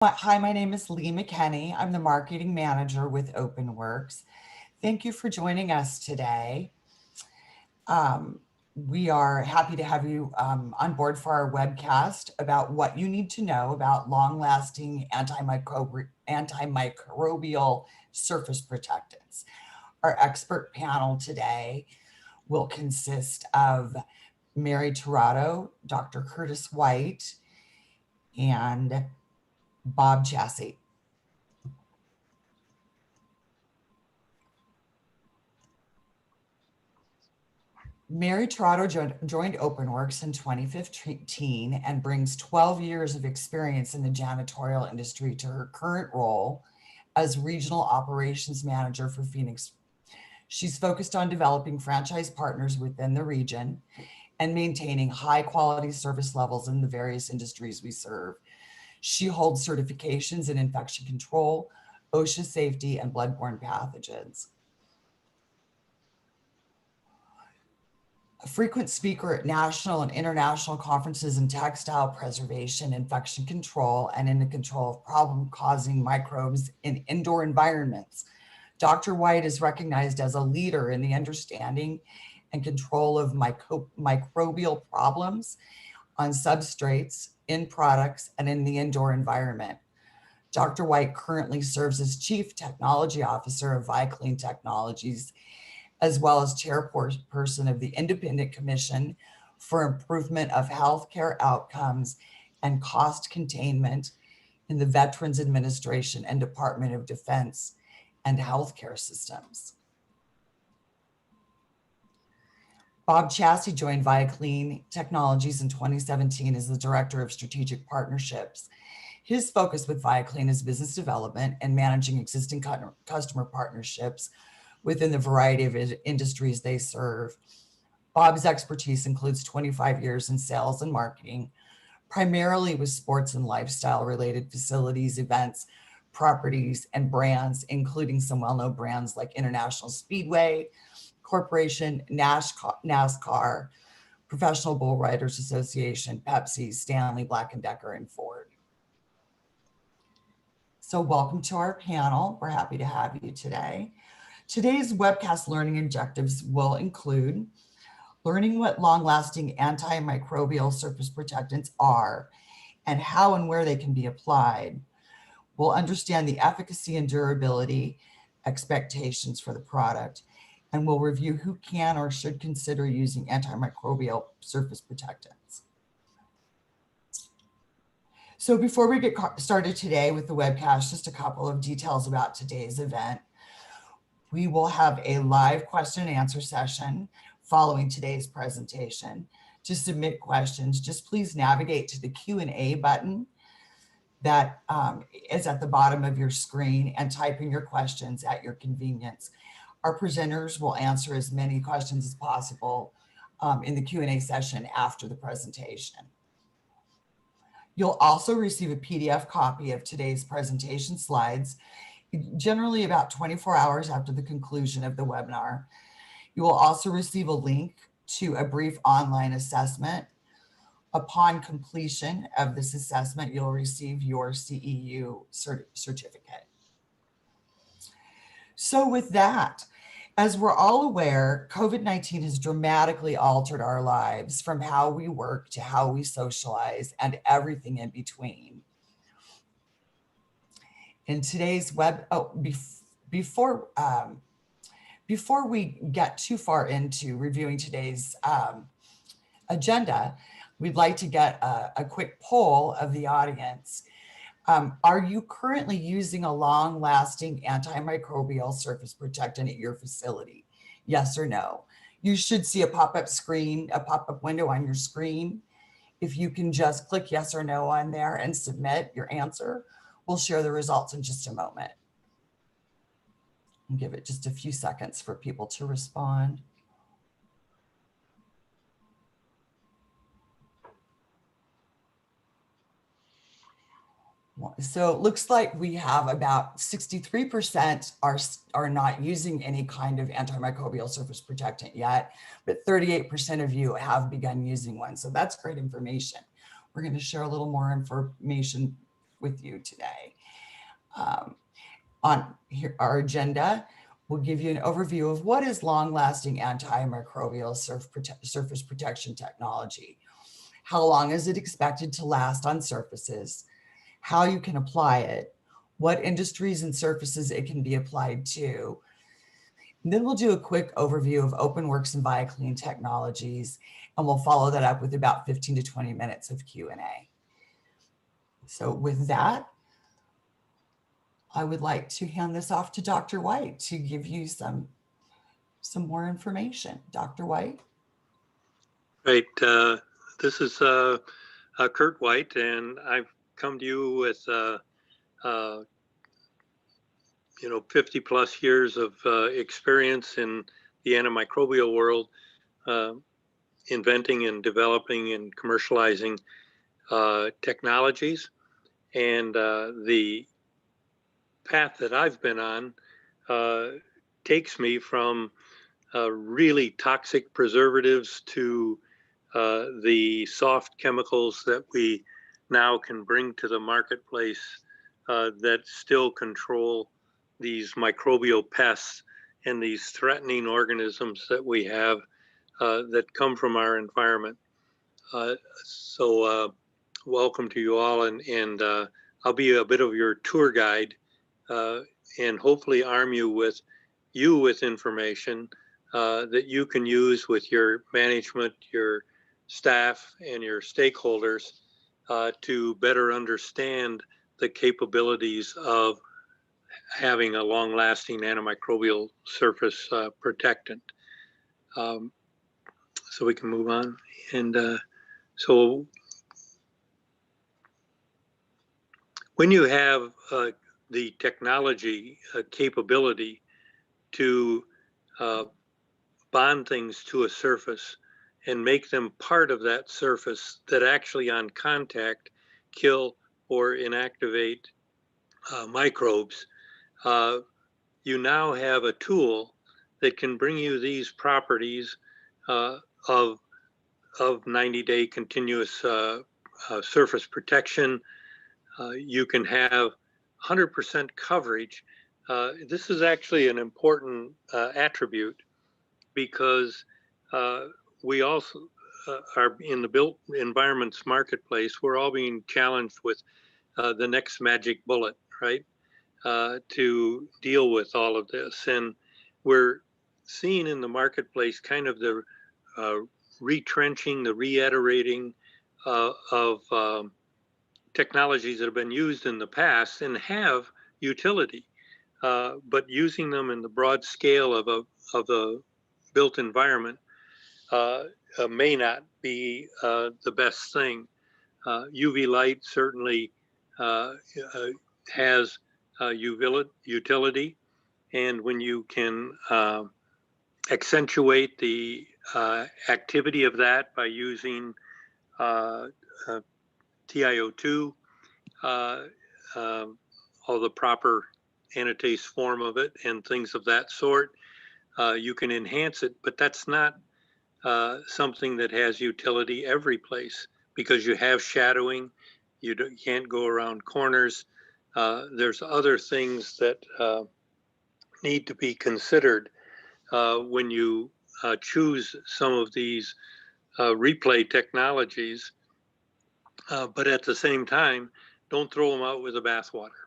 Hi, my name is Lee McKenney. I'm the marketing manager with Openworks. Thank you for joining us today. Um, we are happy to have you on board for our webcast about what you need to know about long-lasting antimicrobial surface protectants. Our expert panel today will consist of Mary Tirado, Dr. Curtis White, and Bob Chassie. Mary Tirado joined Openworks in 2015 and brings 12 years of experience in the janitorial industry to her current role as Regional Operations Manager for Phoenix. She's focused on developing franchise partners within the region and maintaining high quality service levels in the various industries we serve. She holds certifications in infection control, OSHA safety, and bloodborne pathogens. A frequent speaker at national and international conferences in textile preservation, infection control, and in the control of problem-causing microbes in indoor environments. Dr. White is recognized as a leader in the understanding and control of microbial problems on substrates, in products, and in the indoor environment. Dr. White currently serves as Chief Technology Officer of ViClean Technologies, as well as chairperson of the Independent Commission for Improvement of Healthcare Outcomes and Cost Containment in the Veterans Administration and Department of Defense and Healthcare Systems. Bob Chassie joined ViClean Technologies in 2017 as the Director of Strategic Partnerships. His focus with ViClean is business development and managing existing customer partnerships within the variety of industries they serve. Bob's expertise includes 25 years in sales and marketing, primarily with sports and lifestyle related facilities, events, properties, and brands, including some well-known brands like International Speedway Corporation, NASCAR, Professional Bull Riders Association, Pepsi, Stanley, Black & Decker, and Ford. So welcome to our panel. We're happy to have you today. Today's webcast learning objectives will include learning what long-lasting antimicrobial surface protectants are and how and where they can be applied. We'll understand the efficacy and durability expectations for the product, and we'll review who can or should consider using antimicrobial surface protectants. So before we get started today with the webcast, just a couple of details about today's event. We will have a live question and answer session following today's presentation. To submit questions, just please navigate to the Q&A button that is at the bottom of your screen and type in your questions at your convenience. Our presenters will answer as many questions as possible in the Q&A session after the presentation. You'll also receive a PDF copy of today's presentation slides generally about 24 hours after the conclusion of the webinar. You will also receive a link to a brief online assessment. Upon completion of this assessment, you'll receive your CEU certificate. So with that, as we're all aware, COVID-19 has dramatically altered our lives, from how we work to how we socialize and everything in between. In today's before we get too far into reviewing today's agenda, we'd like to get a quick poll of the audience. Are you currently using a long-lasting antimicrobial surface protectant at your facility? Yes or no? You should see a pop-up window on your screen. If you can just click yes or no on there and submit your answer, we'll share the results in just a moment. And give it just a few seconds for people to respond. So it looks like we have about 63% are not using any kind of antimicrobial surface protectant yet, but 38% of you have begun using one. So that's great information. We're going to share a little more information with you today. On here, our agenda, we'll give you an overview of what is long-lasting antimicrobial surface protection technology. How long is it expected to last on surfaces? How you can apply it? What industries and surfaces it can be applied to? And then we'll do a quick overview of Openworks and BioClean technologies, and we'll follow that up with about 15 to 20 minutes of Q&A. So with that, I would like to hand this off to Dr. White to give you some more information. Dr. White? Right. This is Kurt White, and I've come to you with 50 plus years of experience in the antimicrobial world, inventing and developing and commercializing technologies. And the path that I've been on takes me from really toxic preservatives to the soft chemicals that we now can bring to the marketplace that still control these microbial pests and these threatening organisms that we have that come from our environment. So welcome to you all, and I'll be a bit of your tour guide and hopefully arm you with information that you can use with your management, your staff, and your stakeholders to better understand the capabilities of having a long-lasting antimicrobial surface protectant. So we can move on. And so when you have the technology capability to bond things to a surface and make them part of that surface that actually on contact kill or inactivate microbes, you now have a tool that can bring you these properties of 90-day continuous surface protection. You can have 100% coverage. This is actually an important attribute because we also are in the built environments marketplace. We're all being challenged with the next magic bullet, right? To deal with all of this. And we're seeing in the marketplace kind of the retrenching, the reiterating of technologies that have been used in the past and have utility, but using them in the broad scale of a built environment may not be the best thing. UV light certainly has utility, and when you can accentuate the activity of that by using TiO2, all the proper anatase form of it and things of that sort, you can enhance it, but that's not something that has utility every place because you have shadowing, you can't go around corners. There's other things that need to be considered when you choose some of these replay technologies, but at the same time, don't throw them out with the bathwater.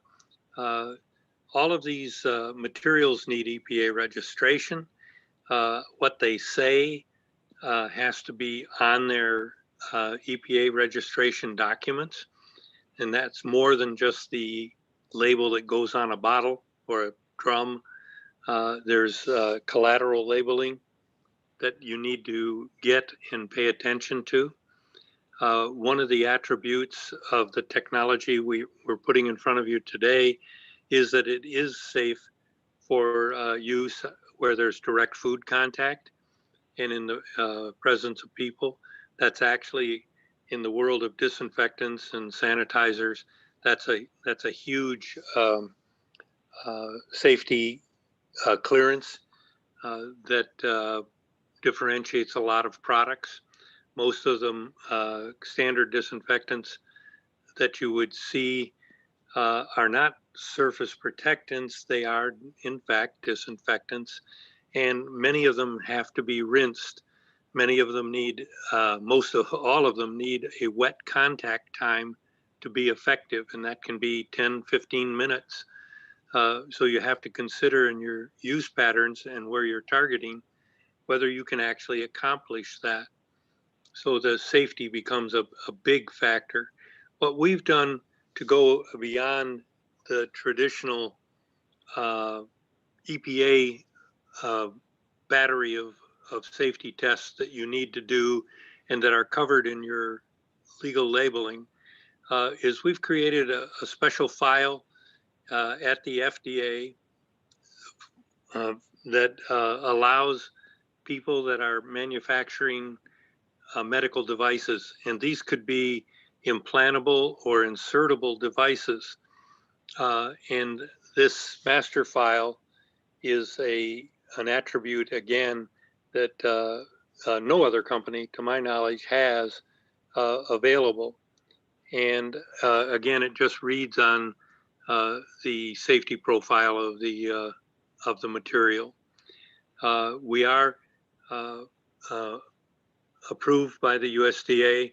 All of these materials need EPA registration. What they say has to be on their EPA registration documents, and that's more than just the label that goes on a bottle or a drum. There's collateral labeling that you need to get and pay attention to. One of the attributes of the technology we're putting in front of you today is that it is safe for use where there's direct food contact and in the presence of people. That's actually in the world of disinfectants and sanitizers. That's a huge safety clearance that differentiates a lot of products. Most of them standard disinfectants that you would see are not surface protectants. They are, in fact, disinfectants, and many of them have to be rinsed. Many of them need, all of them need a wet contact time to be effective, and that can be 10, 15 minutes. So you have to consider in your use patterns and where you're targeting whether you can actually accomplish that. So the safety becomes a big factor. What we've done to go beyond the traditional EPA battery of safety tests that you need to do and that are covered in your legal labeling is we've created a special file at the FDA that allows people that are manufacturing medical devices, and these could be implantable or insertable devices. And this master file is an attribute, again, that no other company, to my knowledge, has available. And again, it just reads on the safety profile of the material. We are approved by the USDA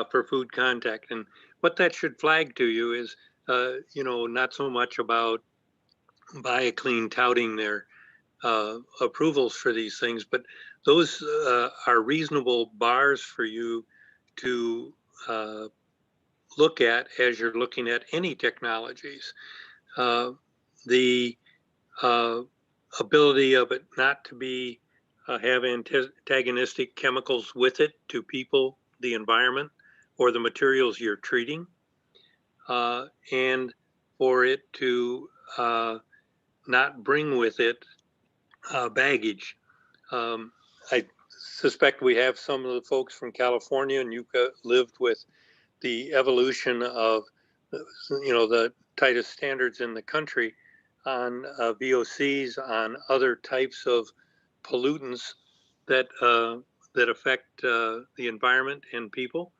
for food contact. And what that should flag to you is, not so much about BioClean touting their approvals for these things, but those are reasonable bars for you to look at as you're looking at any technologies. The ability of it not to be have antagonistic chemicals with it to people, the environment, or the materials you're treating, and for it to not bring with it baggage. I suspect we have some of the folks from California, and you've lived with the evolution of, the tightest standards in the country on VOCs, on other types of pollutants that affect the environment and people.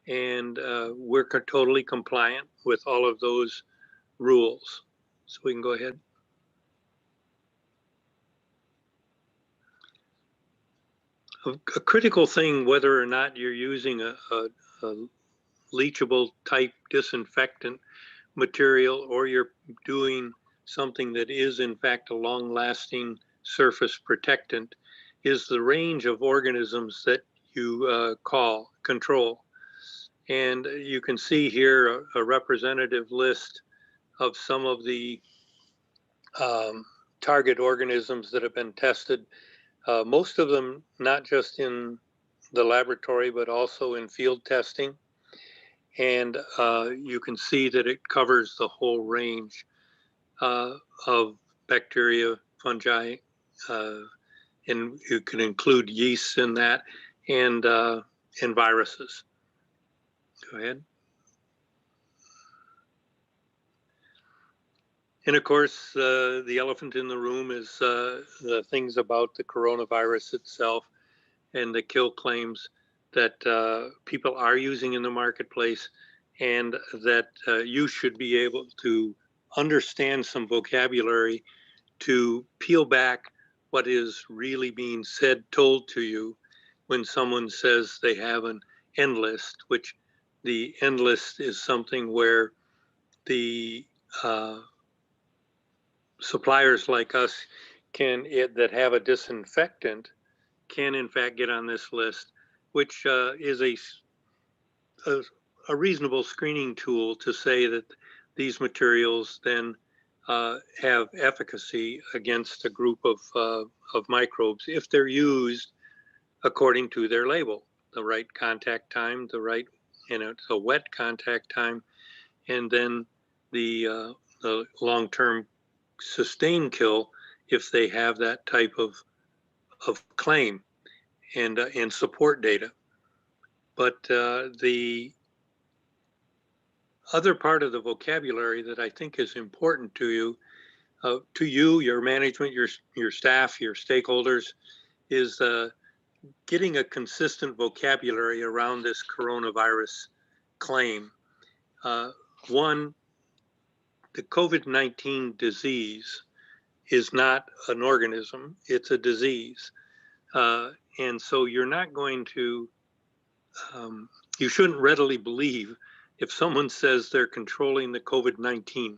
And we're totally compliant with all of those rules. So we can go ahead. A critical thing, whether or not you're using a leachable type disinfectant material or you're doing something that is in fact a long-lasting surface protectant, is the range of organisms that you control. And you can see here a representative list of some of the target organisms that have been tested. Most of them not just in the laboratory, but also in field testing. And you can see that it covers the whole range of bacteria, fungi, and you can include yeasts in that, and viruses. Go ahead. And of course, the elephant in the room is the things about the coronavirus itself and the kill claims that people are using in the marketplace, and that you should be able to understand some vocabulary to peel back what is really being said, told to you when someone says they have an end list, which the end list is something where the suppliers like us that have a disinfectant can in fact get on this list, which is a reasonable screening tool to say that these materials then have efficacy against a group of microbes if they're used according to their label, the right contact time, the right, it's a wet contact time, and then the long-term sustained kill if they have that type of claim and support data. But the other part of the vocabulary that I think is important to you, your management, your staff, your stakeholders, is getting a consistent vocabulary around this coronavirus claim. One, the COVID-19 disease is not an organism, it's a disease. And so you're not going to, you shouldn't readily believe if someone says they're controlling the COVID-19,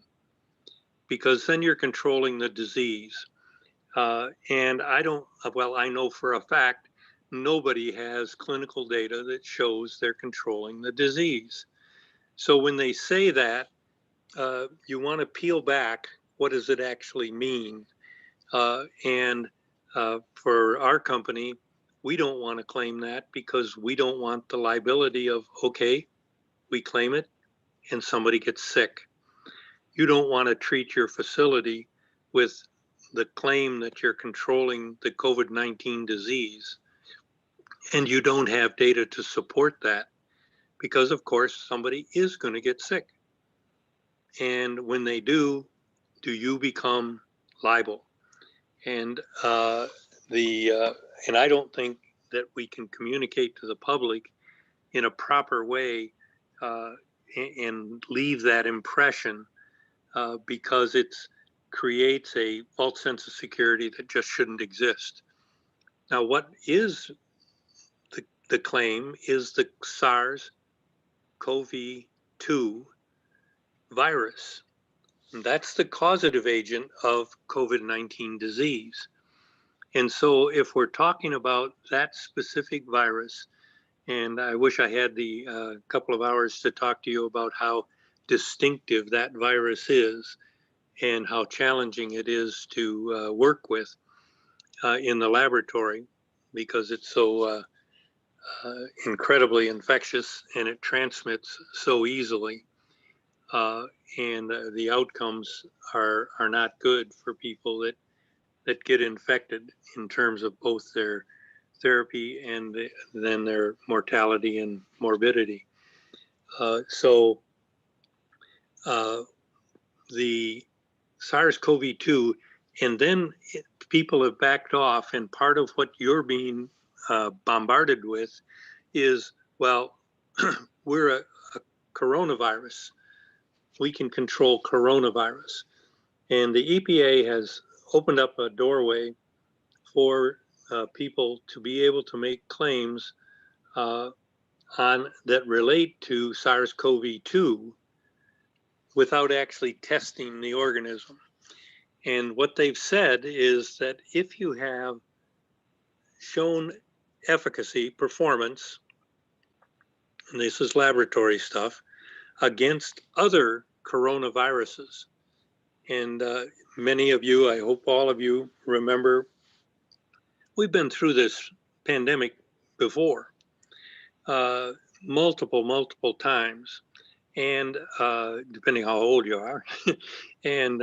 because then you're controlling the disease. And I know for a fact, nobody has clinical data that shows they're controlling the disease. So when they say that, you want to peel back, what does it actually mean? And for our company, we don't want to claim that because we don't want the liability of, okay, we claim it and somebody gets sick. You don't want to treat your facility with the claim that you're controlling the COVID-19 disease and you don't have data to support that, because of course somebody is going to get sick. And when they do you become liable? And and I don't think that we can communicate to the public in a proper way and leave that impression because it creates a false sense of security that just shouldn't exist. Now, what is the claim is the SARS-CoV-2 virus. And that's the causative agent of COVID-19 disease. And so if we're talking about that specific virus, and I wish I had the couple of hours to talk to you about how distinctive that virus is and how challenging it is to work with in the laboratory, because it's so incredibly infectious and it transmits so easily. And the outcomes are not good for people that get infected in terms of both their therapy and then their mortality and morbidity. So the SARS-CoV-2, and then people have backed off, and part of what you're being bombarded with is, well, we're a coronavirus. We can control coronavirus. And the EPA has opened up a doorway for people to be able to make claims that relate to SARS-CoV-2 without actually testing the organism. And what they've said is that if you have shown efficacy, performance, and this is laboratory stuff, against other coronaviruses, and many of you, I hope all of you remember, we've been through this pandemic before, multiple times, and depending how old you are, and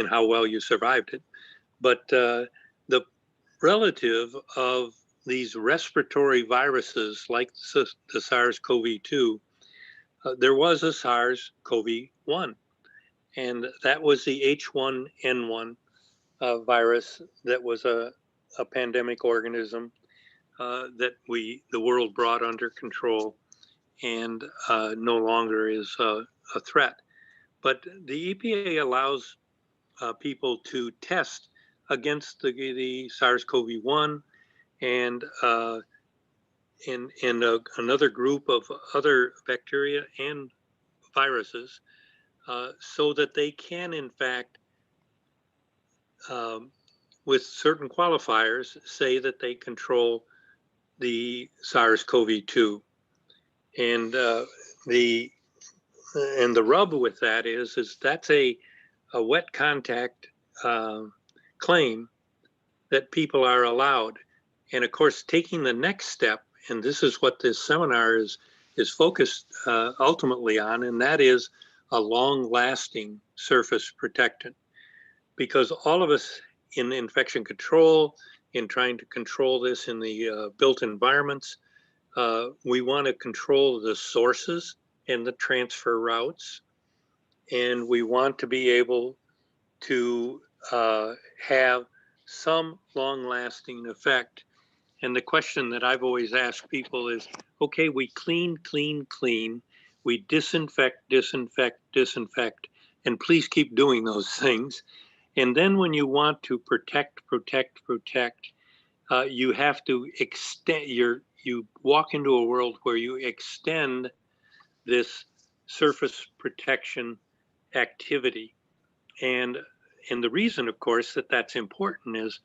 how well you survived it. But the relative of these respiratory viruses like the SARS-CoV-2, there was a SARS-CoV-1, and that was the H1N1 virus that was a pandemic organism that the world brought under control and no longer is a threat. But the EPA allows people to test against the SARS-CoV-1 and another group of other bacteria and viruses so that they can, in fact, with certain qualifiers, say that they control the SARS-CoV-2. And the rub with that is that's a wet contact claim that people are allowed. And of course, taking the next step, and this is what this seminar is focused ultimately on, and that is a long-lasting surface protectant. Because all of us in infection control, in trying to control this in the built environments, we want to control the sources and the transfer routes. And we want to be able to have some long-lasting effect. And the question that I've always asked people is, okay, we clean, we disinfect, And please keep doing those things. And then when you want to protect, you have to extend you walk into a world where you extend this surface protection activity. And the reason, of course, that that's important is,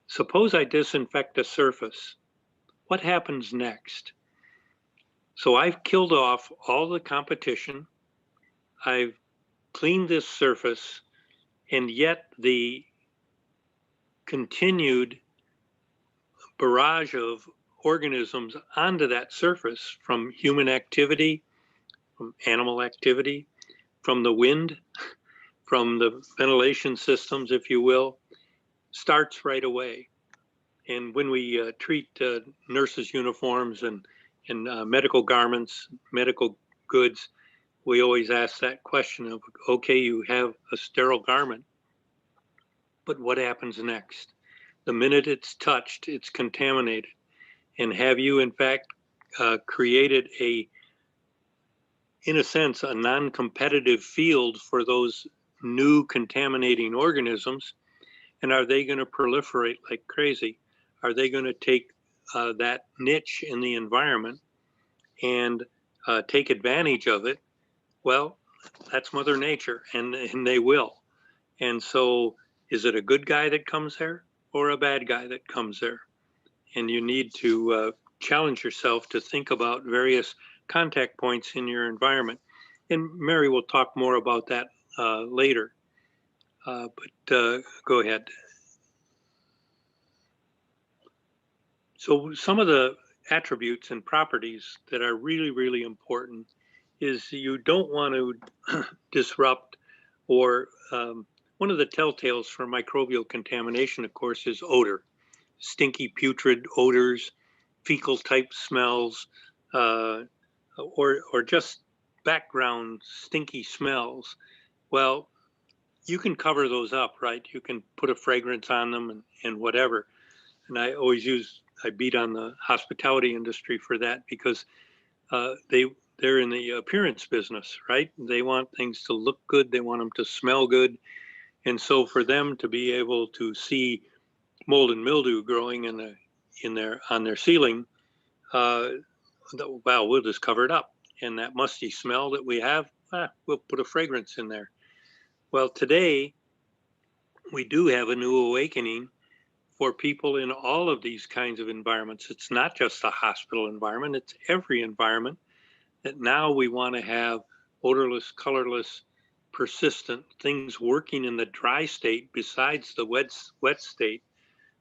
suppose I disinfect a surface. What happens next? So I've killed off all the competition. I've cleaned this surface, and yet the continued barrage of organisms onto that surface from human activity, from animal activity, from the wind, from the ventilation systems, if you will, starts right away. And when we treat nurses' uniforms and medical garments, medical goods, we always ask that question of, okay, you have a sterile garment, but what happens next? The minute it's touched, it's contaminated. And have you, in fact, created in a sense, a non-competitive field for those new contaminating organisms? And are they going to proliferate like crazy? Are they going to take that niche in the environment and take advantage of it? Well, that's Mother Nature, and they will. And so is it a good guy that comes there or a bad guy that comes there? And you need to challenge yourself to think about various contact points in your environment. And Mary will talk more about that later. But go ahead. So some of the attributes and properties that are really, really important is you don't want to disrupt or one of the telltales for microbial contamination, of course, is odor. Stinky, putrid odors, fecal type smells, or just background stinky smells. Well, you can cover those up, right? You can put a fragrance on them and whatever. And I beat on the hospitality industry for that, because they're in the appearance business, right? They want things to look good. They want them to smell good. And so for them to be able to see mold and mildew growing on their ceiling, well, we'll just cover it up. And that musty smell that we have, we'll put a fragrance in there. Well, today we do have a new awakening for people in all of these kinds of environments. It's not just the hospital environment, it's every environment, that now we want to have odorless, colorless, persistent things working in the dry state besides the wet state.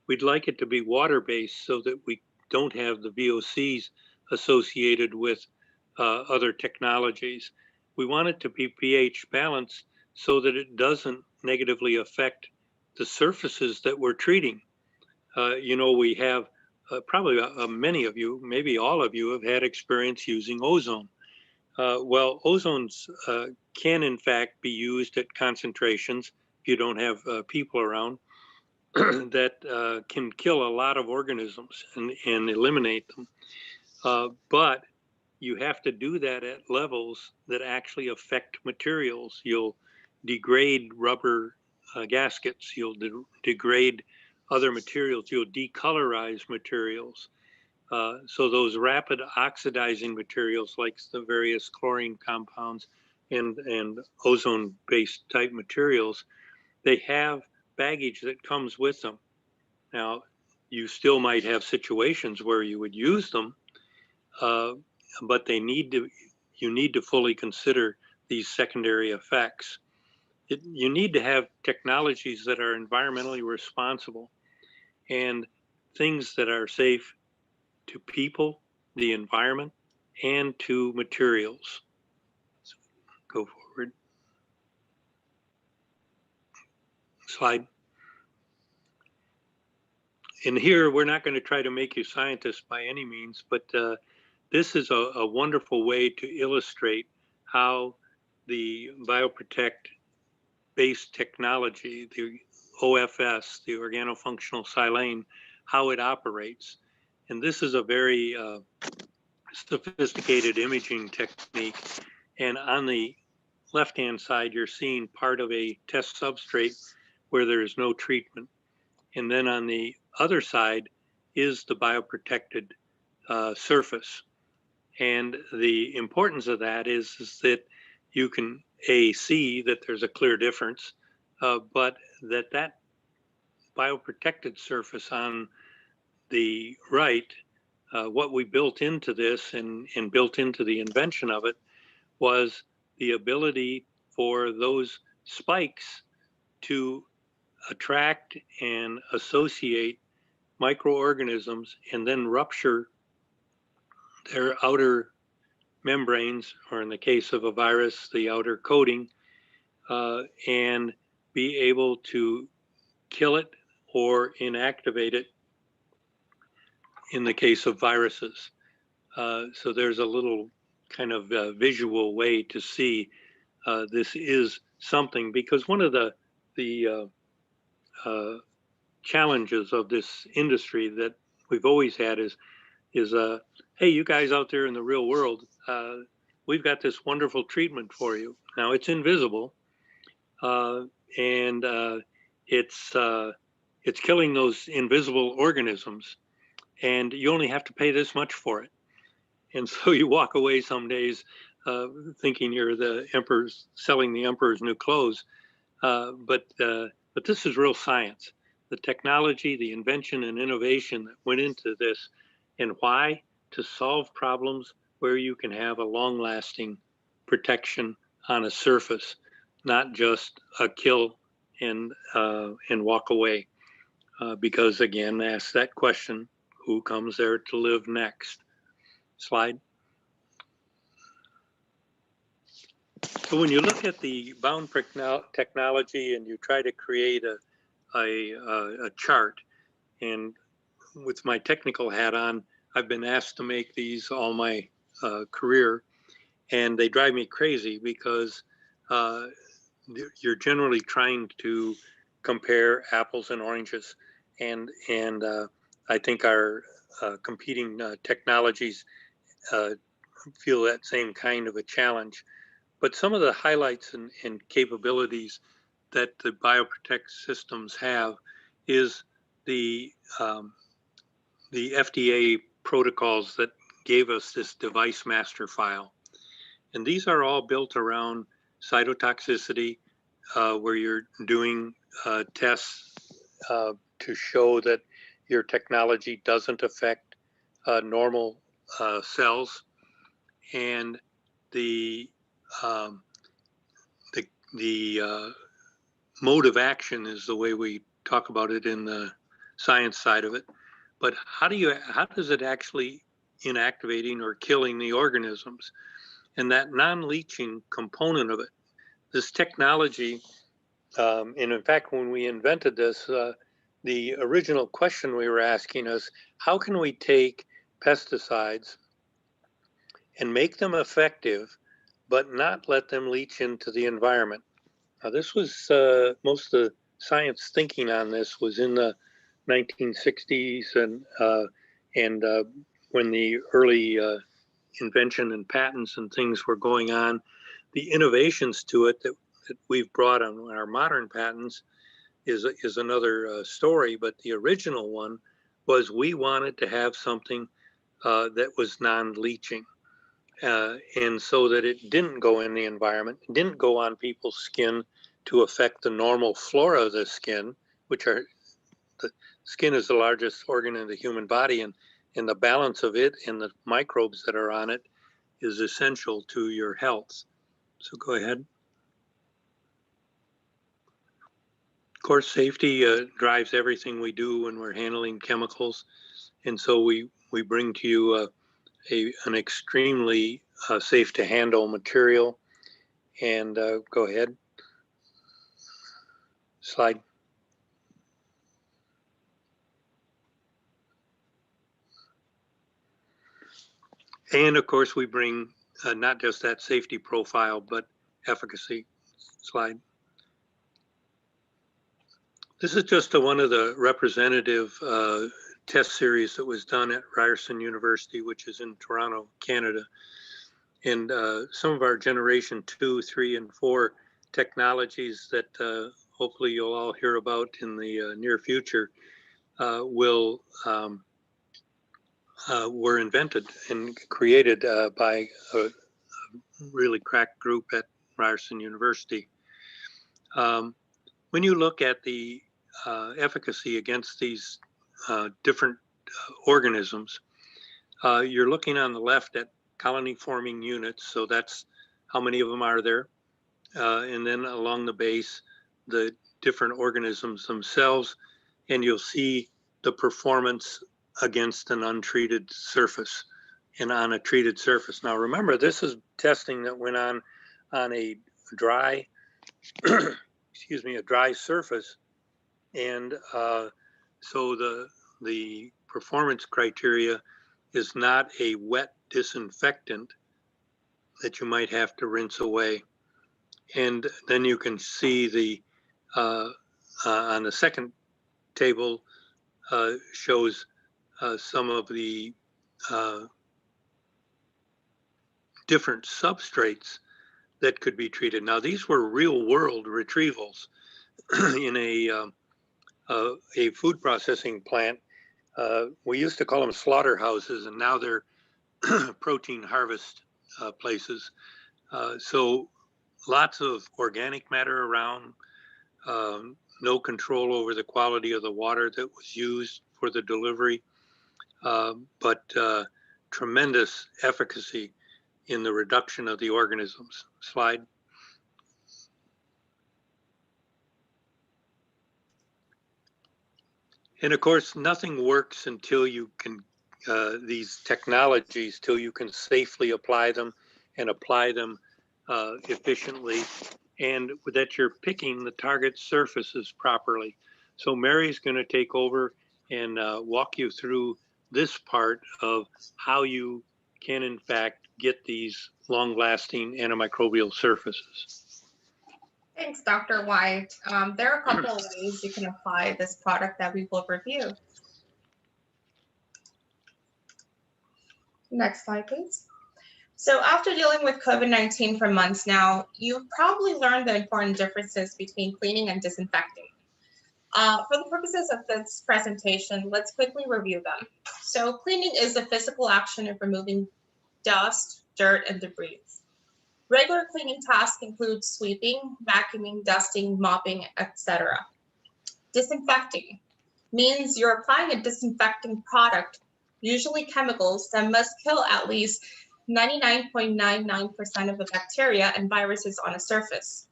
We'd like it to be water-based so that we don't have the VOCs associated with other technologies. We want it to be pH balanced so that it doesn't negatively affect the surfaces that we're treating. We have probably many of you, maybe all of you, have had experience using ozone. Well, ozones can in fact be used at concentrations, if you don't have people around, that can kill a lot of organisms and eliminate them. But you have to do that at levels that actually affect materials. You'll degrade rubber gaskets, you'll degrade other materials, you'll decolorize materials. So those rapid oxidizing materials like the various chlorine compounds and ozone-based type materials, they have baggage that comes with them. Now, you still might have situations where you would use them, but you need to fully consider these secondary effects. You need to have technologies that are environmentally responsible and things that are safe to people, the environment, and to materials. So go forward. Slide. And here, we're not going to try to make you scientists by any means, but this is a wonderful way to illustrate how the Bioprotect-based technology, the OFS, the organofunctional silane, how it operates. And this is a very sophisticated imaging technique. And on the left-hand side, you're seeing part of a test substrate where there is no treatment. And then on the other side is the bioprotected surface. And the importance of that is that you can see that there's a clear difference, but that bioprotected surface on the right, what we built into this and built into the invention of it was the ability for those spikes to attract and associate microorganisms and then rupture their outer membranes, or in the case of a virus, the outer coating, and be able to kill it or inactivate it in the case of viruses. So there's a little kind of visual way to see this is something, because one of the challenges of this industry that we've always had is hey, you guys out there in the real world, we've got this wonderful treatment for you. Now it's invisible, and it's killing those invisible organisms, and you only have to pay this much for it. And so you walk away some days thinking you're the emperor's selling the emperor's new clothes, but this is real science. The technology, the invention and innovation that went into this, and why? To solve problems where you can have a long-lasting protection on a surface, not just a kill and walk away. Because again, ask that question: who comes there to live next? Slide. So when you look at the bound technology and you try to create a chart, and with my technical hat on, I've been asked to make these all my career, and they drive me crazy because you're generally trying to compare apples and oranges, and I think our competing technologies feel that same kind of a challenge. But some of the highlights and capabilities that the Bioprotect systems have is the FDA protocols that gave us this device master file. And these are all built around cytotoxicity, where you're doing tests to show that your technology doesn't affect normal cells. And the mode of action is the way we talk about it in the science side of it. But how does it actually inactivating or killing the organisms? And that non-leaching component of it, this technology, and in fact, when we invented this, the original question we were asking is, how can we take pesticides and make them effective, but not let them leach into the environment? Now, this was most of the science thinking on this was in the 1960s, and when the early invention and patents and things were going on. The innovations to it that we've brought on our modern patents is another story, but the original one was we wanted to have something that was non-leaching, and so that it didn't go in the environment, didn't go on people's skin to affect the normal flora of the skin, which are, the skin is the largest organ in the human body, and the balance of it and the microbes that are on it is essential to your health. So go ahead. Of course, safety drives everything we do when we're handling chemicals. And so we bring to you an extremely safe to handle material. And go ahead. Slide. And of course, we bring not just that safety profile, but efficacy. Slide. This is just one of the representative test series that was done at Ryerson University, which is in Toronto, Canada. And some of our generation 2, 3, and 4 technologies that hopefully you'll all hear about in the near future were invented and created by a really crack group at Ryerson University. When you look at the efficacy against these different organisms, you're looking on the left at colony forming units. So that's how many of them are there. And then along the base, the different organisms themselves, and you'll see the performance against an untreated surface and on a treated surface. Now remember, this is testing that went on a dry, excuse me, a dry surface. And so the performance criteria is not a wet disinfectant that you might have to rinse away. And then you can see the on the second table shows some of the different substrates that could be treated. Now these were real world retrievals in a food processing plant. We used to call them slaughterhouses, and now they're protein harvest places. So lots of organic matter around, no control over the quality of the water that was used for the delivery, but tremendous efficacy in the reduction of the organisms. Slide. And of course, nothing works until you can, these technologies, till you can safely apply them and apply them efficiently, and that you're picking the target surfaces properly. So Mary's going to take over and walk you through this part of how you can in fact get these long-lasting antimicrobial surfaces. Thanks, Dr. White. There are a couple of ways you can apply this product that we will review. Next slide, please. So after dealing with COVID-19 for months now, you've probably learned the important differences between cleaning and disinfecting. For the purposes of this presentation, let's quickly review them. So cleaning is the physical action of removing dust, dirt, and debris. Regular cleaning tasks include sweeping, vacuuming, dusting, mopping, etc. Disinfecting means you're applying a disinfecting product, usually chemicals, that must kill at least 99.99% of the bacteria and viruses on a surface.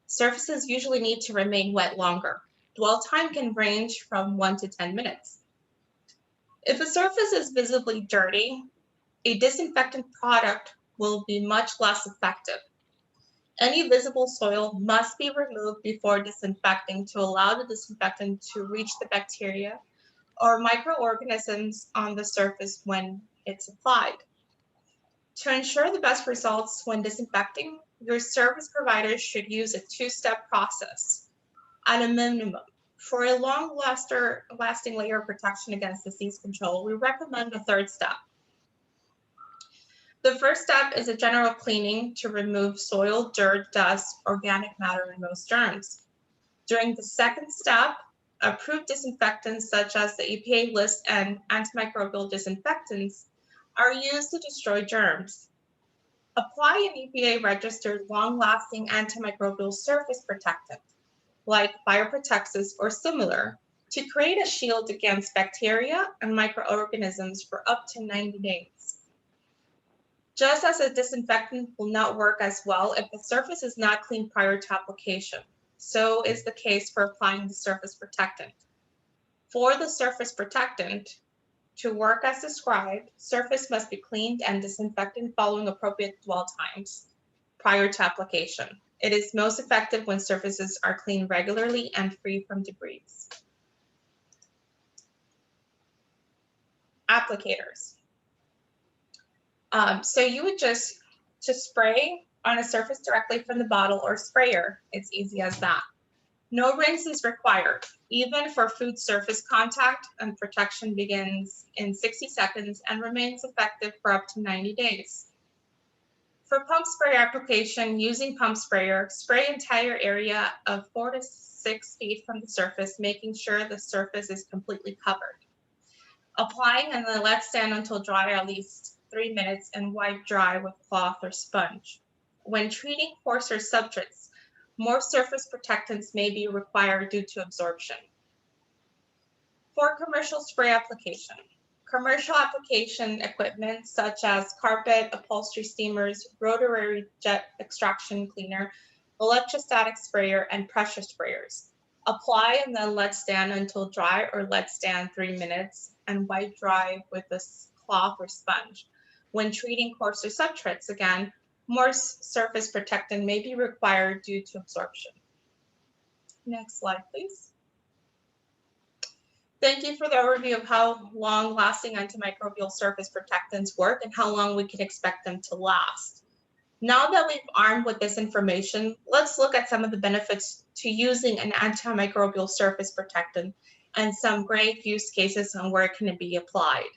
Surfaces usually need to remain wet longer. Dwell time can range from 1 to 10 minutes. If a surface is visibly dirty, a disinfectant product will be much less effective. Any visible soil must be removed before disinfecting to allow the disinfectant to reach the bacteria or microorganisms on the surface when it's applied. To ensure the best results when disinfecting, your service provider should use a two-step process at a minimum. For a long-lasting layer of protection against disease control, we recommend a third step. The first step is a general cleaning to remove soil, dirt, dust, organic matter, and most germs. During the second step, approved disinfectants such as the EPA list and antimicrobial disinfectants are used to destroy germs. Apply an EPA-registered long-lasting antimicrobial surface protectant, like Bioprotectants or similar, to create a shield against bacteria and microorganisms for up to 90 days. Just as a disinfectant will not work as well if the surface is not clean prior to application, so is the case for applying the surface protectant. For the surface protectant to work as described, surface must be cleaned and disinfected following appropriate dwell times prior to application. It is most effective when surfaces are cleaned regularly and free from debris. Applicators. So you would just spray on a surface directly from the bottle or sprayer. It's easy as that. No rinse is required. Even for food surface contact, and protection begins in 60 seconds and remains effective for up to 90 days. For pump spray application, using pump sprayer, spray entire area of 4 to 6 feet from the surface, making sure the surface is completely covered. Applying and then let stand until dry at least 3 minutes and wipe dry with cloth or sponge. When treating coarser substrates, more surface protectants may be required due to absorption. For commercial spray application, commercial application equipment such as carpet, upholstery steamers, rotary jet extraction cleaner, electrostatic sprayer, and pressure sprayers. Apply and then let stand until dry or let stand 3 minutes and wipe dry with a cloth or sponge. When treating coarser substrates, again, more surface protectant may be required due to absorption. Next slide, please. Thank you for the overview of how long-lasting antimicrobial surface protectants work and how long we can expect them to last. Now that we've armed with this information, let's look at some of the benefits to using an antimicrobial surface protectant and some great use cases on where it can be applied.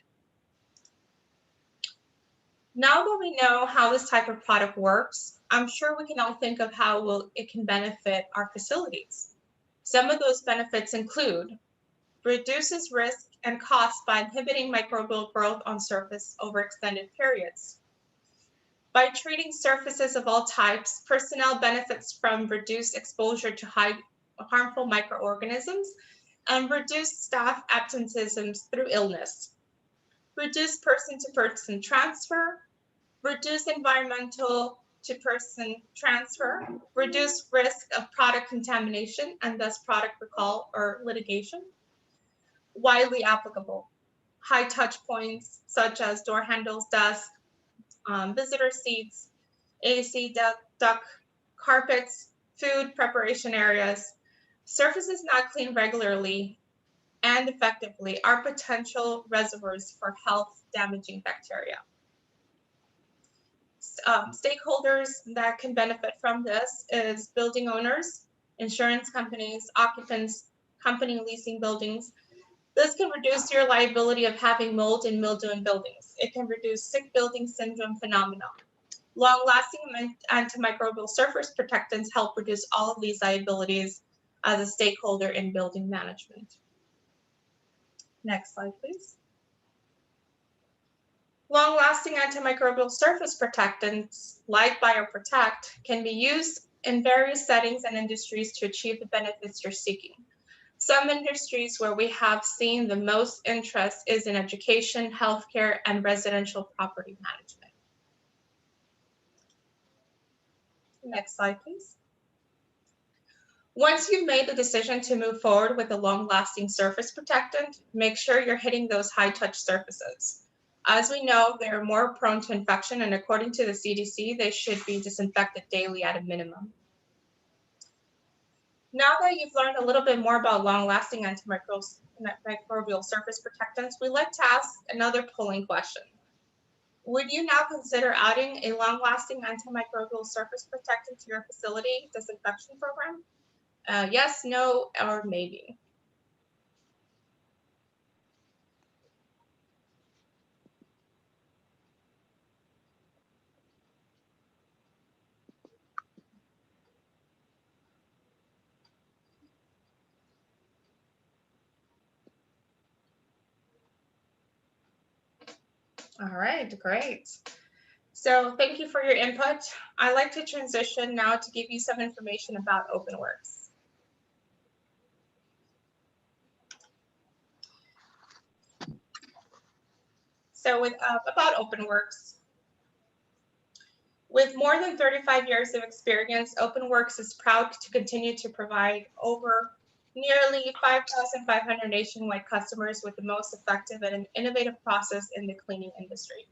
Now that we know how this type of product works, I'm sure we can all think of how it can benefit our facilities. Some of those benefits include reduces risk and cost by inhibiting microbial growth on surface over extended periods. By treating surfaces of all types, personnel benefits from reduced exposure to harmful microorganisms and reduced staff absenteeisms through illness. Reduce person-to-person transfer, reduce environmental to person transfer, reduce risk of product contamination and thus product recall or litigation. Widely applicable. High touch points such as door handles, desk, visitor seats, AC duct, carpets, food preparation areas. Surfaces not cleaned regularly and effectively are potential reservoirs for health damaging bacteria. Stakeholders that can benefit from this is building owners, insurance companies, occupants, company leasing buildings. This can reduce your liability of having mold and mildew in buildings. It can reduce sick building syndrome phenomenon. Long-lasting antimicrobial surface protectants help reduce all of these liabilities as a stakeholder in building management. Next slide, please. Long-lasting antimicrobial surface protectants, like Bioprotect, can be used in various settings and industries to achieve the benefits you're seeking. Some industries where we have seen the most interest is in education, healthcare, and residential property management. Next slide, please. Once you've made the decision to move forward with a long-lasting surface protectant, make sure you're hitting those high-touch surfaces. As we know, they're more prone to infection, and according to the CDC, they should be disinfected daily at a minimum. Now that you've learned a little bit more about long-lasting antimicrobial surface protectants, we'd like to ask another polling question. Would you now consider adding a long-lasting antimicrobial surface protectant to your facility disinfection program? Yes, no, or maybe. All right, great. So thank you for your input. I'd like to transition now to give you some information about Openworks. So about Openworks. With more than 35 years of experience, Openworks is proud to continue to provide over nearly 5,500 nationwide customers with the most effective and innovative process in the cleaning industry,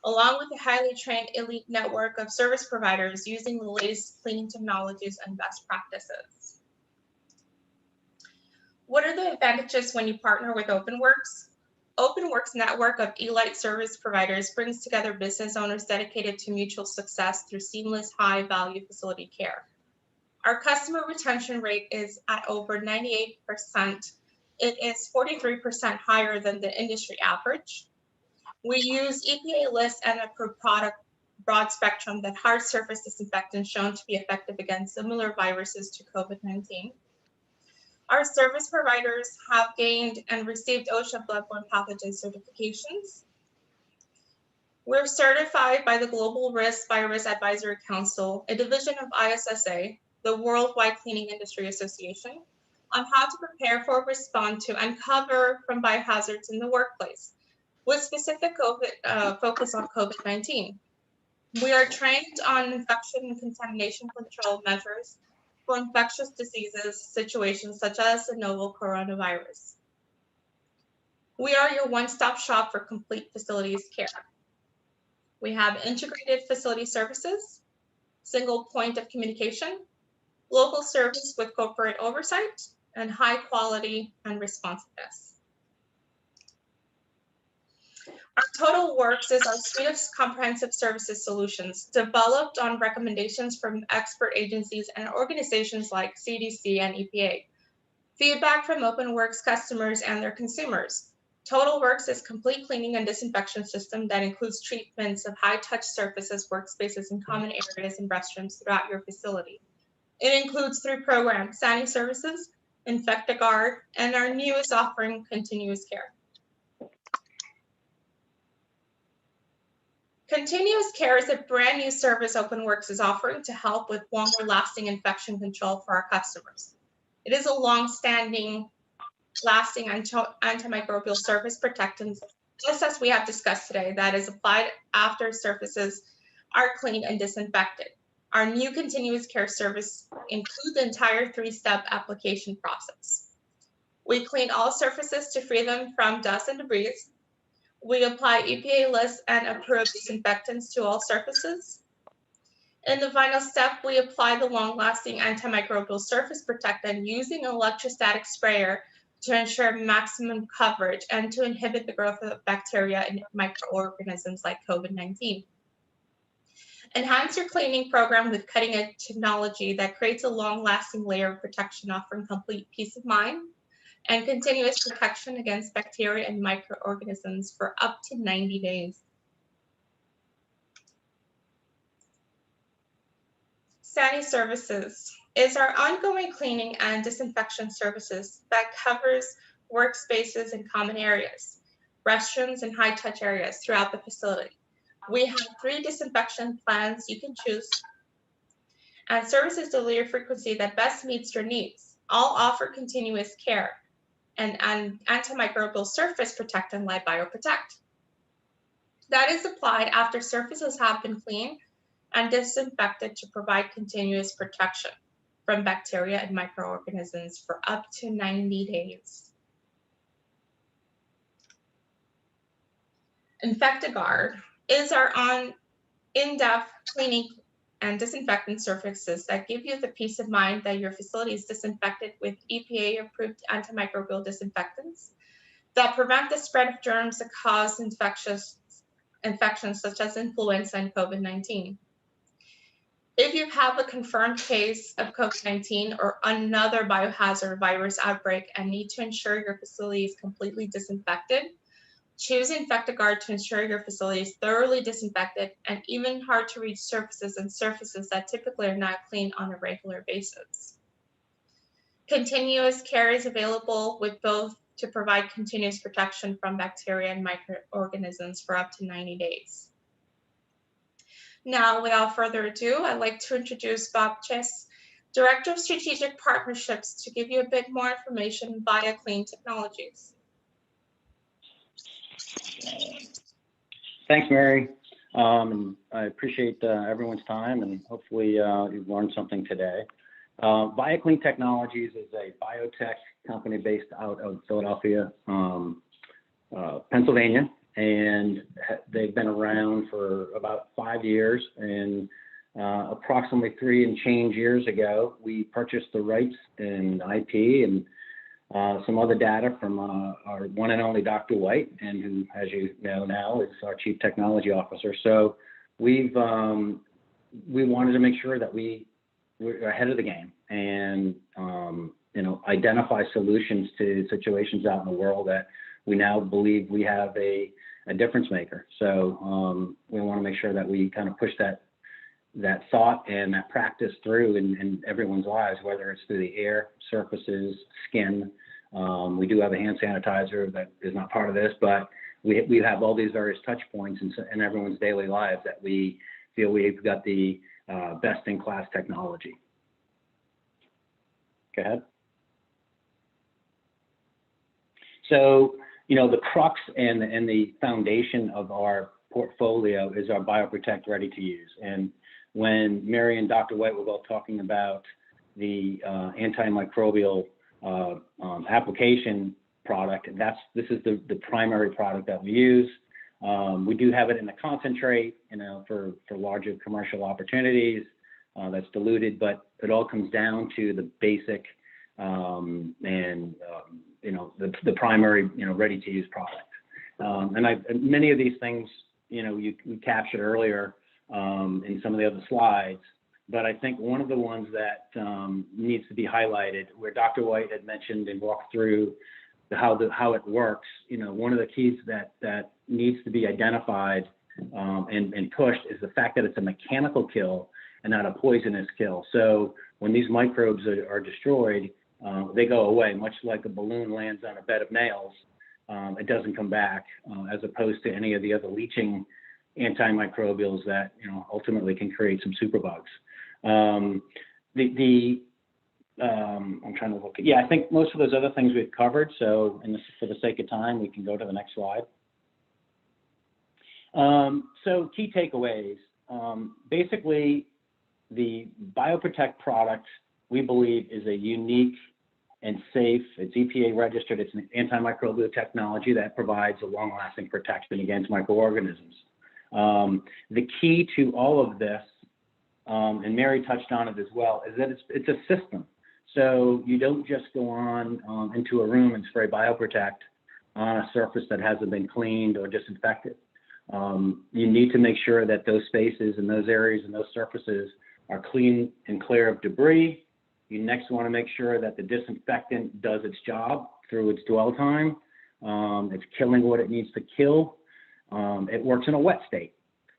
along with a highly trained elite network of service providers using the latest cleaning technologies and best practices. What are the advantages when you partner with Openworks? Openworks' network of elite service providers brings together business owners dedicated to mutual success through seamless, high-value facility care. Our customer retention rate is at over 98%. It is 43% higher than the industry average. We use EPA list and approved product broad spectrum that hard surface disinfectant shown to be effective against similar viruses to COVID-19. Our service providers have gained and received OSHA bloodborne pathogen certifications. We're certified by the Global Risk Virus Advisory Council, a division of ISSA, the Worldwide Cleaning Industry Association, on how to prepare for, respond to, and cover from biohazards in the workplace, with specific focus on COVID-19. We are trained on infection and contamination control measures for infectious diseases situations such as the novel coronavirus. We are your one-stop shop for complete facilities care. We have integrated facility services, single point of communication, local service with corporate oversight, and high quality and responsiveness. Our Total Works is our suite of comprehensive services solutions developed on recommendations from expert agencies and organizations like CDC and EPA. Feedback from Openworks customers and their consumers. Total Works is complete cleaning and disinfection system that includes treatments of high-touch surfaces, workspaces, and common areas and restrooms throughout your facility. It includes 3 programs: Sani Services, Infectiguard, and our newest offering, Continuous Care. Continuous Care is a brand new service Openworks is offering to help with longer lasting infection control for our customers. It is a long-standing, lasting antimicrobial surface protectant, just as we have discussed today, that is applied after surfaces are cleaned and disinfected. Our new Continuous Care service includes the entire 3-step application process. We clean all surfaces to free them from dust and debris. We apply EPA list and approved disinfectants to all surfaces. In the final step, we apply the long-lasting antimicrobial surface protectant using an electrostatic sprayer to ensure maximum coverage and to inhibit the growth of bacteria and microorganisms like COVID-19. Enhance your cleaning program with cutting-edge technology that creates a long-lasting layer of protection, offering complete peace of mind and continuous protection against bacteria and microorganisms for up to 90 days. Sani Services is our ongoing cleaning and disinfection services that covers workspaces and common areas, restrooms, and high-touch areas throughout the facility. We have 3 disinfection plans you can choose and services delivery frequency that best meets your needs. All offer continuous care and an antimicrobial surface protectant like Bioprotect. That is applied after surfaces have been cleaned and disinfected to provide continuous protection from bacteria and microorganisms for up to 90 days. Infectiguard is our in-depth cleaning and disinfectant surfaces that give you the peace of mind that your facility is disinfected with EPA-approved antimicrobial disinfectants that prevent the spread of germs that cause infections such as influenza and COVID-19. If you have a confirmed case of COVID-19 or another biohazard virus outbreak and need to ensure your facility is completely disinfected, choose Infectiguard to ensure your facility is thoroughly disinfected and even hard to reach surfaces and surfaces that typically are not cleaned on a regular basis. Continuous Care is available with both to provide continuous protection from bacteria and microorganisms for up to 90 days. Now, without further ado, I'd like to introduce Bob Chess, Director of Strategic Partnerships, to give you a bit more information via Clean Technologies. Thanks, Mary. And I appreciate everyone's time, and hopefully you've learned something today. Via Clean Technologies is a biotech company based out of Philadelphia, Pennsylvania, and they've been around for about 5 years. And approximately 3 and change years ago, we purchased the rights and IP and some other data from our one and only Dr. White, and who, as you know now, is our Chief Technology Officer. So we wanted to make sure that we're ahead of the game and identify solutions to situations out in the world that we now believe we have a a difference maker. So we want to make sure that we kind of push that thought and that practice through in everyone's lives, whether it's through the air, surfaces, skin. We do have a hand sanitizer that is not part of this, but we have all these various touch points in everyone's daily lives that we feel we've got the best-in-class technology. Go ahead. So, the crux and the foundation of our portfolio is our Bioprotect Ready to Use. And when Mary and Dr. White were both talking about the antimicrobial application product, this is the primary product that we use. We do have it in a concentrate, for larger commercial opportunities. That's diluted, but it all comes down to the basic the primary, ready to use product. And many of these things, we captured earlier in some of the other slides, but I think one of the ones that needs to be highlighted, where Dr. White had mentioned and walked through how it works, one of the keys that needs to be identified and pushed is the fact that it's a mechanical kill and not a poisonous kill. So when these microbes are destroyed, they go away, much like a balloon lands on a bed of nails. It doesn't come back, as opposed to any of the other leaching antimicrobials that ultimately can create some superbugs. I'm trying to look at, I think most of those other things we've covered. So, for the sake of time, we can go to the next slide. So key takeaways. Basically, the Bioprotect product, we believe, is a unique and safe. It's EPA registered. It's an antimicrobial technology that provides a long-lasting protection against microorganisms. The key to all of this, and Mary touched on it as well, is that it's a system. So you don't just go on into a room and spray Bioprotect on a surface that hasn't been cleaned or disinfected. You need to make sure that those spaces and those areas and those surfaces are clean and clear of debris. You next want to make sure that the disinfectant does its job through its dwell time. It's killing what it needs to kill. It works in a wet state.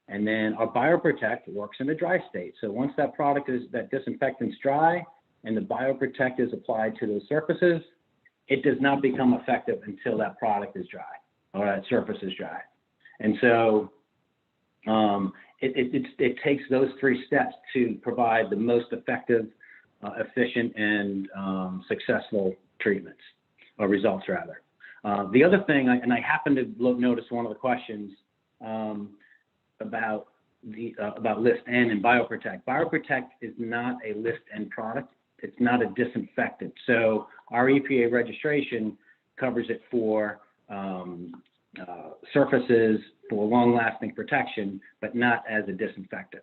And then our Bioprotect works in a dry state. So once that disinfectant's dry and the Bioprotect is applied to those surfaces, it does not become effective until that product is dry or that surface is dry. And so it takes those three steps to provide the most effective, efficient, and successful treatments, or results rather. The other thing, I happened to notice one of the questions about List N and Bioprotect. Bioprotect is not a List N product. It's not a disinfectant. So our EPA registration covers it for surfaces for long-lasting protection, but not as a disinfectant.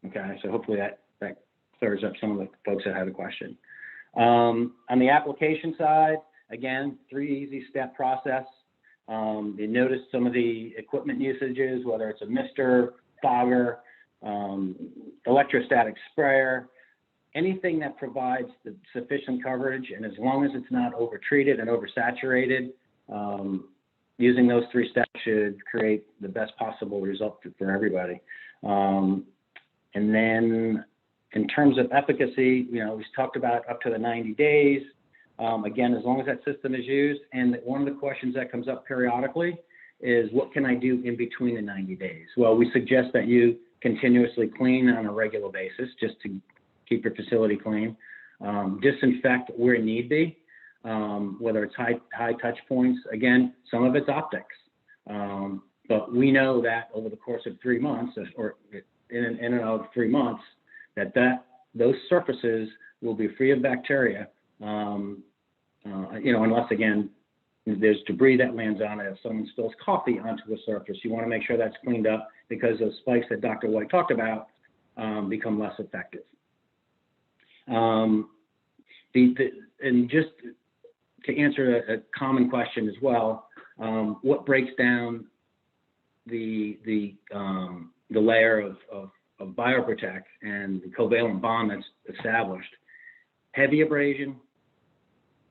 Okay, so hopefully that clears up some of the folks that had a question. On the application side, again, 3 easy-step process. You notice some of the equipment usages, whether it's a mister, fogger, electrostatic sprayer, anything that provides the sufficient coverage, and as long as it's not overtreated and oversaturated, using those 3 steps should create the best possible result for everybody. And then in terms of efficacy, we talked about up to the 90 days. Again, as long as that system is used, and one of the questions that comes up periodically is, what can I do in between the 90 days? Well, we suggest that you continuously clean on a regular basis just to keep your facility clean. Disinfect where need be, whether it's high touch points. Again, some of it's optics. But we know that over the course of 3 months, or in and out of 3 months, those surfaces will be free of bacteria. Unless, again, there's debris that lands on it. If someone spills coffee onto the surface, you want to make sure that's cleaned up, because those spikes that Dr. White talked about become less effective. And just to answer a common question as well, what breaks down the layer of Bioprotect and the covalent bond that's established? Heavy abrasion,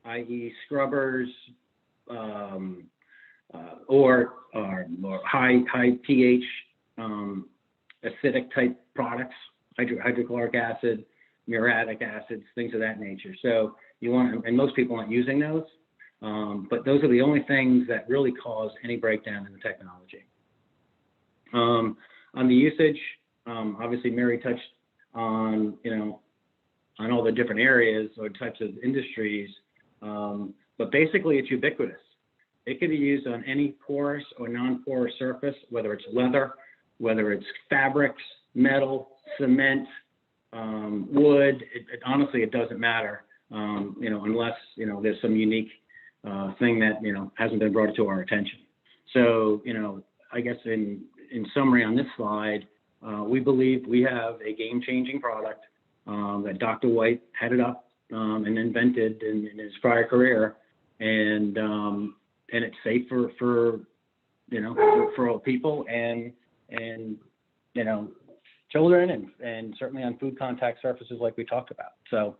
i.e. scrubbers, or high pH acidic type products, hydrochloric acid, muriatic acids, things of that nature. So you want, and most people aren't using those, but those are the only things that really cause any breakdown in the technology. On the usage, obviously Mary touched on, on all the different areas or types of industries, but basically it's ubiquitous. It can be used on any porous or non-porous surface, whether it's leather, whether it's fabrics, metal, cement, wood. Honestly, it doesn't matter, unless, there's some unique thing that, hasn't been brought to our attention. So, I guess in summary on this slide, we believe we have a game-changing product that Dr. White headed up and invented in his prior career, and it's safe for all people and children and certainly on food contact surfaces like we talked about. So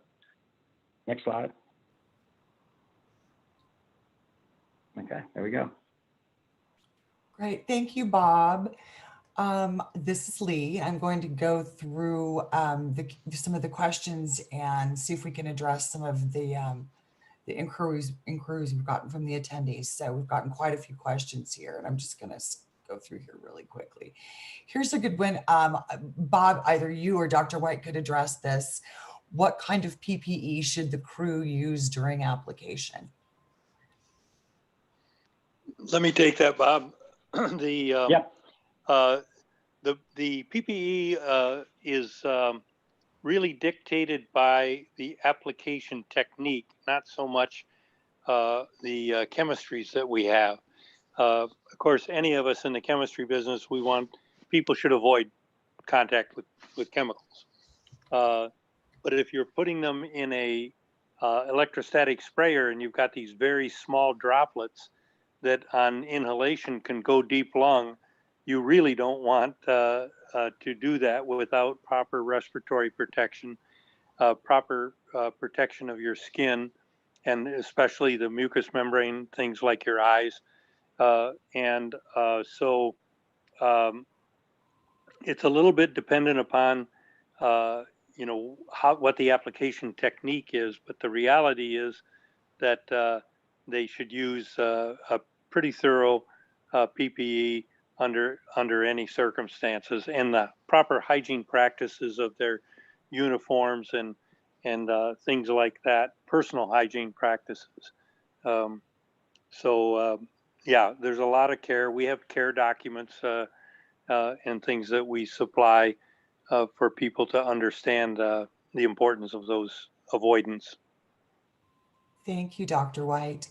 next slide. Okay, there we go. Great, thank you, Bob. This is Lee. I'm going to go through some of the questions and see if we can address some of the inquiries we've gotten from the attendees. So we've gotten quite a few questions here, and I'm just going to go through here really quickly. Here's a good one. Bob, either you or Dr. White could address this. What kind of PPE should the crew use during application? Let me take that, Bob. The PPE is really dictated by the application technique, not so much the chemistries that we have. Of course, any of us in the chemistry business, people should avoid contact with chemicals. But if you're putting them in a electrostatic sprayer and you've got these very small droplets that on inhalation can go deep lung, you really don't want to do that without proper respiratory protection, proper protection of your skin, and especially the mucous membrane, things like your eyes. So it's a little bit dependent upon, what the application technique is, but the reality is that they should use a pretty thorough PPE under any circumstances, and the proper hygiene practices of their uniforms and things like that, personal hygiene practices. Yeah, there's a lot of care. We have care documents and things that we supply for people to understand the importance of those avoidance. Thank you, Dr. White.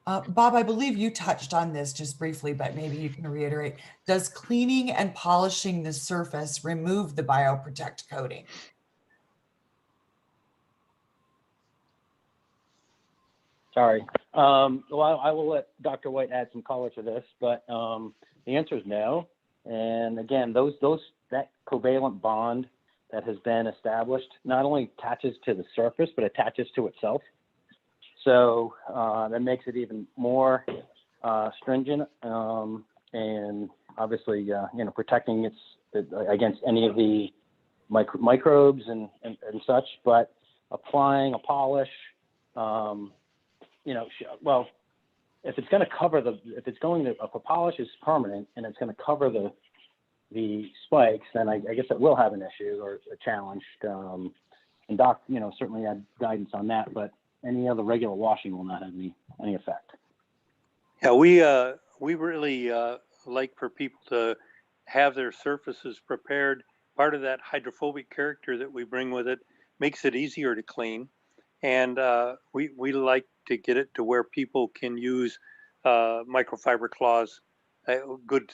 Bob, I believe you touched on this just briefly, but maybe you can reiterate. Does cleaning and polishing the surface remove the BioProtect coating? Sorry. Well, I will let Dr. White add some color to this, but the answer is no. And again, that covalent bond that has been established not only attaches to the surface, but attaches to itself. So that makes it even more stringent and obviously, protecting it against any of the microbes and such. But applying a polish, well, if it's going to cover if a polish is permanent and it's going to cover the spikes, then I guess it will have an issue or a challenge. And Doc, certainly had guidance on that, but any other regular washing will not have any effect. Yeah, we really like for people to have their surfaces prepared. Part of that hydrophobic character that we bring with it makes it easier to clean. And we like to get it to where people can use microfiber cloths, good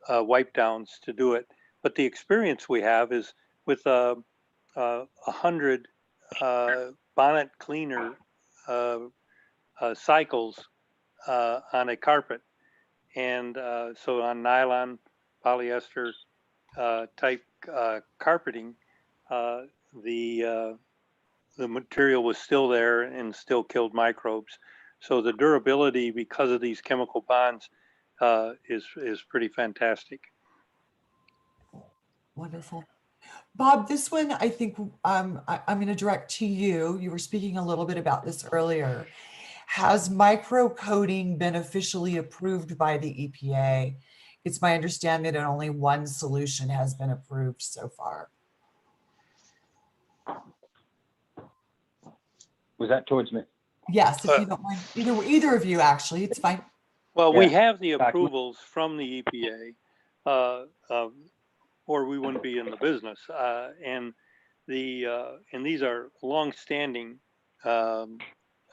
wipe downs to do it. But the experience we have is with 100 bonnet cleaner cycles on a carpet. And so on nylon, polyester type carpeting, the material was still there and still killed microbes. So the durability because of these chemical bonds is pretty fantastic. Wonderful. Bob, this one I think I'm going to direct to you. You were speaking a little bit about this earlier. Has microcoating been officially approved by the EPA? It's my understanding that only one solution has been approved so far. Was that towards me? Yes, if you don't mind. Either of you, actually, it's fine. Well, we Yeah. have the approvals from the EPA, or we wouldn't be in the business. And these are longstanding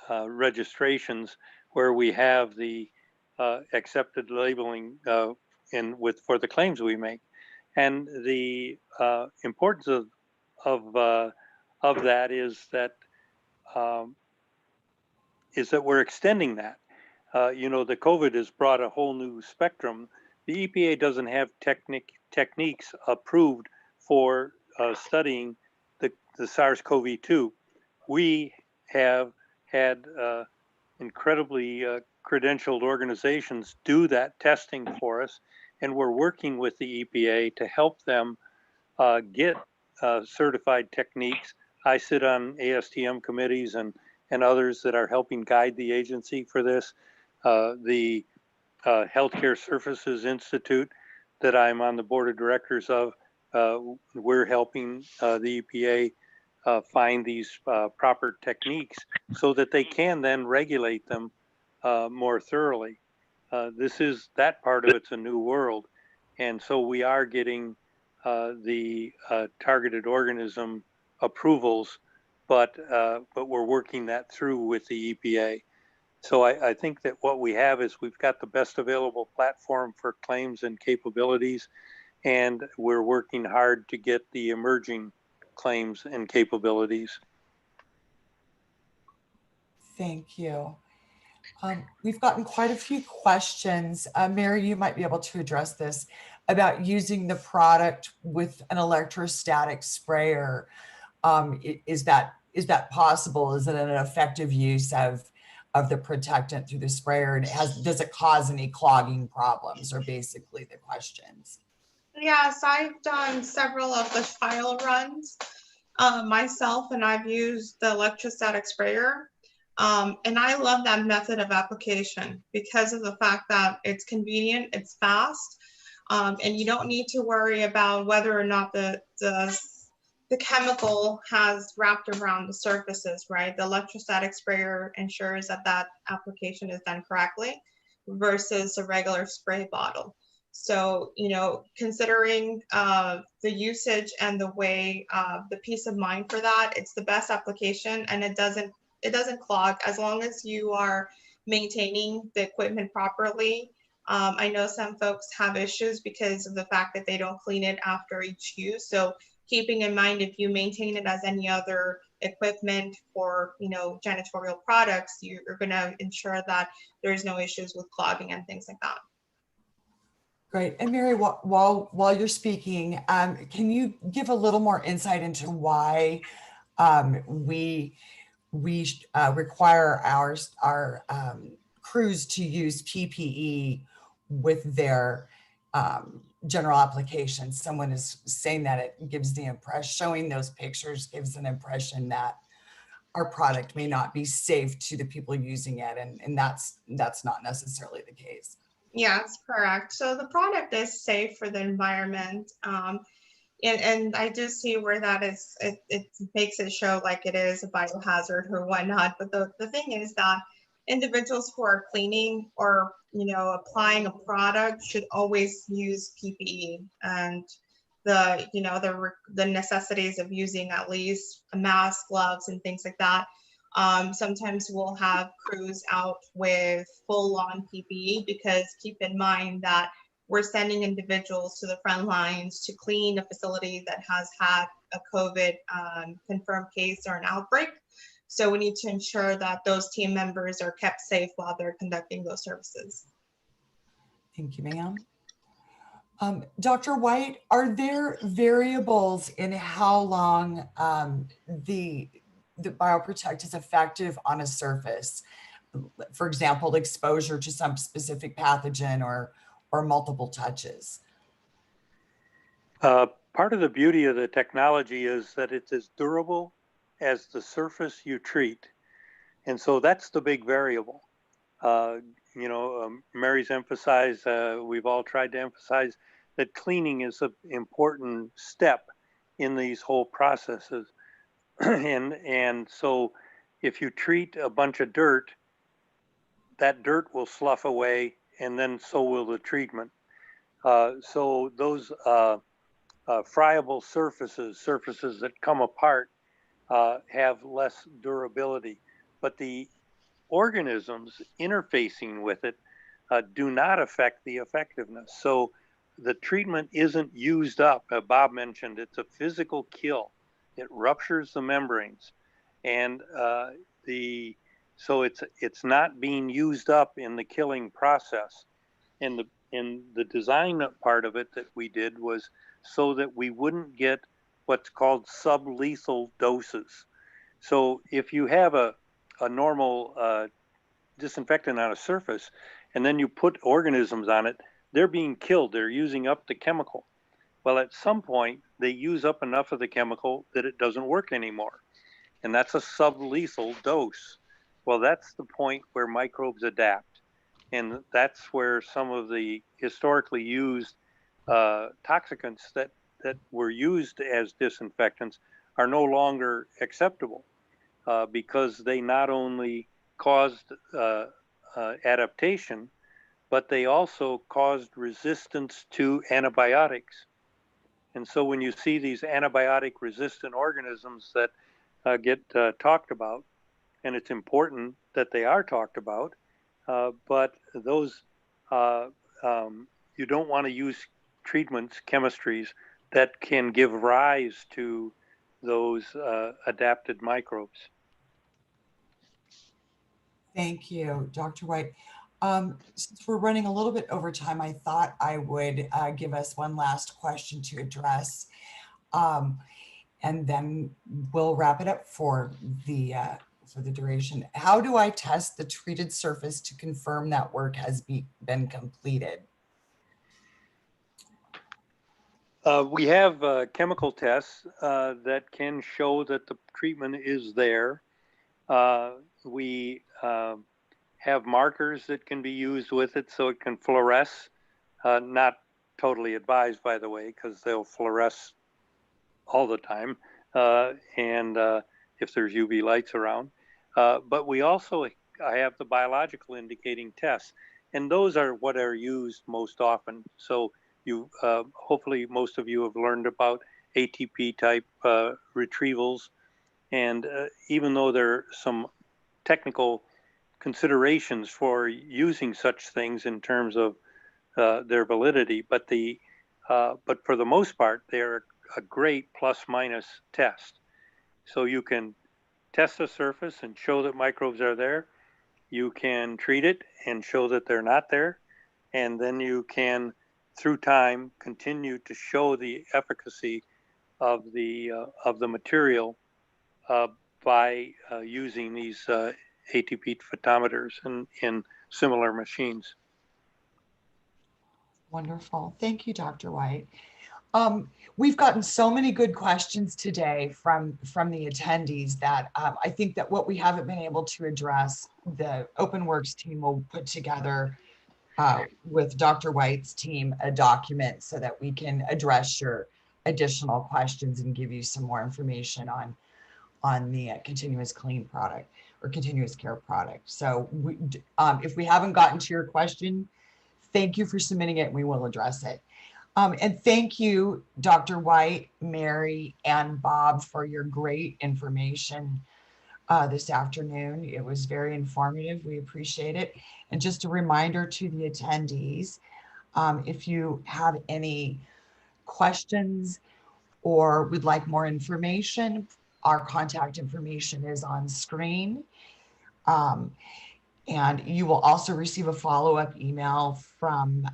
registrations where we have the accepted labeling for the claims we make. And the importance of that is that we're extending that. The COVID has brought a whole new spectrum. The EPA doesn't have techniques approved for studying the SARS-CoV-2. We have had incredibly credentialed organizations do that testing for us, and we're working with the EPA to help them get certified techniques. I sit on ASTM committees and others that are helping guide the agency for this. The Healthcare Surfaces Institute that I'm on the board of directors of, we're helping the EPA find these proper techniques so that they can then regulate them more thoroughly. That part of it's a new world. And so we are getting the targeted organism approvals, but we're working that through with the EPA. So I think that what we have is we've got the best available platform for claims and capabilities, and we're working hard to get the emerging claims and capabilities. Thank you. We've gotten quite a few questions. Mary, you might be able to address this about using the product with an electrostatic sprayer. Is that possible? Is it an effective use of the protectant through the sprayer? And does it cause any clogging problems, are basically the questions. Yes, I've done several of the trial runs myself, and I've used the electrostatic sprayer. And I love that method of application because of the fact that it's convenient, it's fast, and you don't need to worry about whether or not the chemical has wrapped around the surfaces, right? The electrostatic sprayer ensures that that application is done correctly versus a regular spray bottle. So, considering the usage and the way, the peace of mind for that, it's the best application, and it doesn't clog as long as you are maintaining the equipment properly. I know some folks have issues because of the fact that they don't clean it after each use. So keeping in mind, if you maintain it as any other equipment for, janitorial products, you're going to ensure that there's no issues with clogging and things like that. Great. And Mary, while you're speaking, can you give a little more insight into why we require our crews to use PPE with their general applications? Someone is saying that it gives the impression, showing those pictures gives an impression that our product may not be safe to the people using it, and that's not necessarily the case. Yeah, that's correct. So the product is safe for the environment. And I do see where that is, it makes it show like it is a biohazard or whatnot. But the thing is that individuals who are cleaning or, applying a product should always use PPE, and the necessities of using at least a mask, gloves, and things like that. Sometimes we'll have crews out with full-on PPE because keep in mind that we're sending individuals to the front lines to clean a facility that has had a COVID confirmed case or an outbreak. So we need to ensure that those team members are kept safe while they're conducting those services. Thank you, ma'am. Dr. White, are there variables in how long the Bioprotect is effective on a surface? for example, exposure to some specific pathogen or multiple touches? Part of the beauty of the technology is that it's as durable as the surface you treat. And so that's the big variable. Mary's emphasized, we've all tried to emphasize that cleaning is an important step in these whole processes. and so if you treat a bunch of dirt, that dirt will slough away, and then so will the treatment. So those friable surfaces that come apart, have less durability. But the organisms interfacing with it do not affect the effectiveness. So the treatment isn't used up. Bob mentioned it's a physical kill. It ruptures the membranes, and so it's not being used up in the killing process. And the design part of it that we did was so that we wouldn't get what's called sublethal doses. So if you have a normal disinfectant on a surface, and then you put organisms on it, they're being killed. They're using up the chemical. Well, at some point, they use up enough of the chemical that it doesn't work anymore. And that's a sublethal dose. Well, that's the point where microbes adapt. And that's where some of the historically used toxicants that were used as disinfectants are no longer acceptable, because they not only caused adaptation, but they also caused resistance to antibiotics. And so when you see these antibiotic resistant organisms that get talked about, and it's important that they are talked about, but those, you don't want to use treatments, chemistries that can give rise to those adapted microbes. Thank you, Dr. White. Since we're running a little bit over time, I thought I would give us one last question to address, and then we'll wrap it up for the duration. How do I test the treated surface to confirm that work has been completed? We have chemical tests that can show that the treatment is there. We have markers that can be used with it so it can fluoresce. Not totally advised, by the way, because they'll fluoresce all the time, and if there's UV lights around. But we also have the biological indicating tests, and those are what are used most often. So you hopefully most of you have learned about ATP type retrievals, and even though there are some technical considerations for using such things in terms of their validity, but for the most part, they're a great plus minus test. So you can test the surface and show that microbes are there. You can treat it and show that they're not there. And then you can, through time, continue to show the efficacy of the material by using these ATP photometers in similar machines. Wonderful. Thank you, Dr. White. We've gotten so many good questions today from the attendees that I think that what we haven't been able to address, the Openworks team will put together with Dr. White's team a document so that we can address your additional questions and give you some more information on the continuous clean product or continuous care product. So if we haven't gotten to your question, thank you for submitting it. We will address it. And thank you, Dr. White, Mary, and Bob, for your great information this afternoon. It was very informative. We appreciate it. And just a reminder to the attendees, if you have any questions or would like more information, our contact information is on screen. And you will also receive a follow-up email from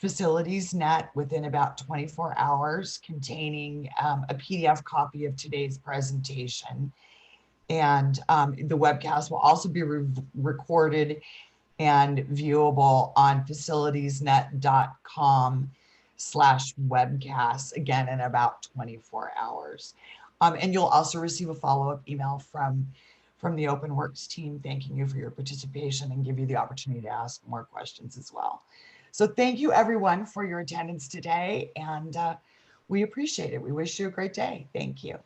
FacilitiesNet within about 24 hours containing a PDF copy of today's presentation And the webcast will also be recorded and viewable on facilitiesnet.com/webcasts, again, in about 24 hours. And you'll also receive a follow-up email from the Openworks team thanking you for your participation and give you the opportunity to ask more questions as well. So thank you everyone for your attendance today, and we appreciate it. We wish you a great day. Thank you.